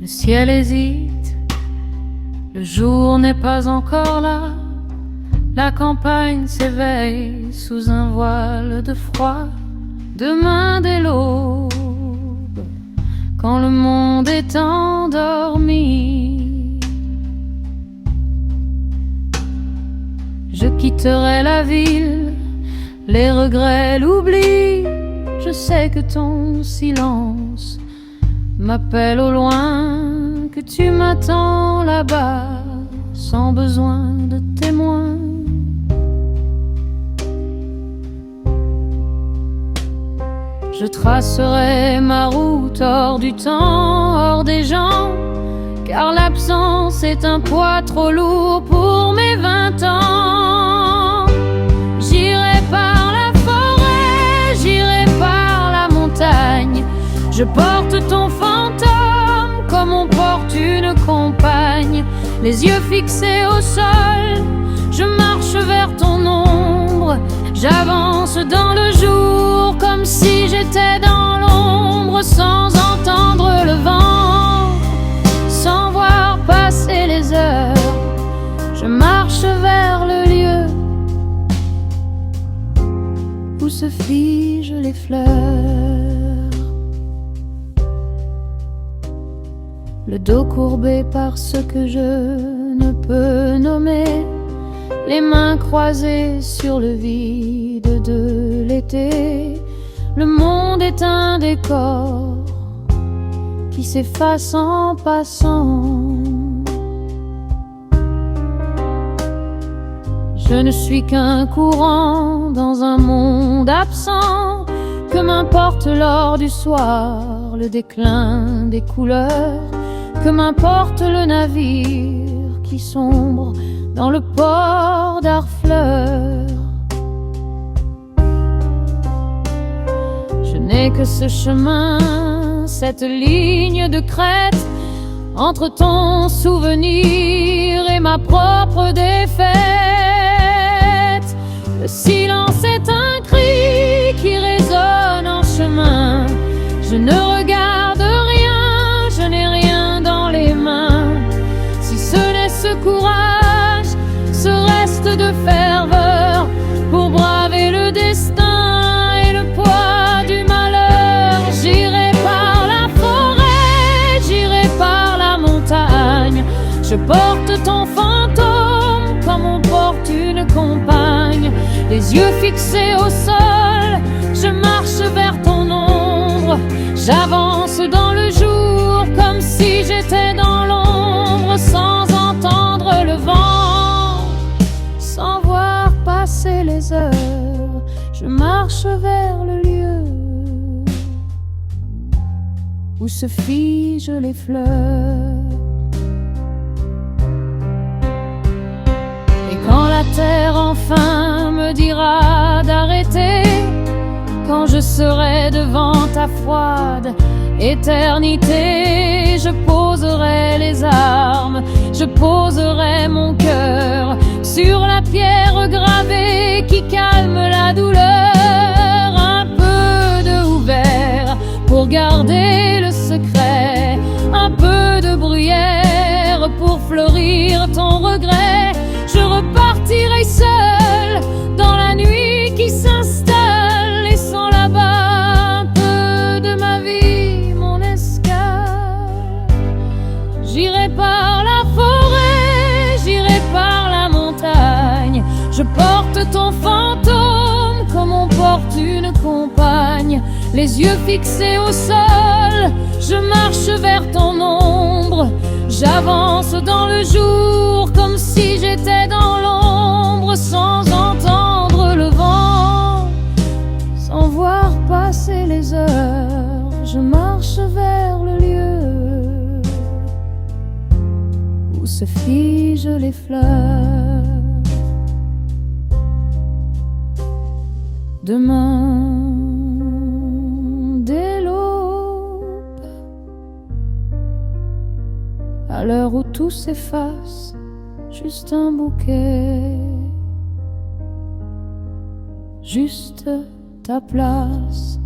ciel hésite, le jour n'est pas encore là. La campagne s'éveille sous un voile de froid. Demain dès l'aube, quand le monde est endormi, je quitterai la ville, les regrets, l'oubli. Je sais que ton silence m'appelle au loin, que tu m'attends là-bas sans besoin de témoins. Je tracerai ma route hors du temps, hors des gens, car l'absence est un poids trop lourd pour mes 20 ans. J'irai par la forêt, j'irai par la montagne. Je porte ton fantôme comme on porte une compagne. Les yeux fixés au sol, je marche vers ton ombre. J'avance dans le jour comme si j'étais dans l'ombre, sans entendre le vent, sans voir passer les heures. Je marche vers le lieu où se figent les fleurs. Le dos courbé par ce que je ne peux nommer, les mains croisées sur le vide de l'été. Le monde est un décor qui s'efface en passant. Je ne suis qu'un courant dans un monde absent. Que m'importe l'or du soir, le déclin des couleurs. Que m'importe le navire qui sombre dans le port d'Harfleur. Je n'ai que ce chemin, cette ligne de crête entre ton souvenir et ma propre défaite. Le silence est un cri qui résonne en chemin. Je ne regarde rien, je n'ai rien dans les mains. Si ce n'est ce courage, ce reste de ferveur pour braver le destin et le poids du malheur. J'irai par la forêt, j'irai par la montagne. Je porte ton fantôme comme on porte une compagne. Les yeux fixés au sol, je marche vers ton ombre. J'avance dans le jour comme si j'étais dans l'ombre, sans entendre le vent, sans voir passer les heures. Je marche vers le lieu où se figent les fleurs. Et quand la terre enfin me dira d'arrêter, quand je serai devant ta froide éternité, je poserai les armes, je poserai mon cœur sur la pierre gravée qui calme la douleur. Un peu de ouvert pour garder le secret, un peu de bruyère pour fleurir ton regret. Je repartirai seul dans la nuit qui s'installe, laissant là-bas un peu de ma vie, mon escale. J'irai par la forêt, j'irai par la montagne. Je porte ton fantôme comme on porte une compagne. Les yeux fixés au sol, je marche vers ton ombre. J'avance dans le jour comme si j'étais dans l'ombre, sans entendre le vent, sans voir passer les heures. Je marche vers le lieu où se figent les fleurs. Demain, dès l'aube, à l'heure où tout s'efface, juste un bouquet, juste ta place.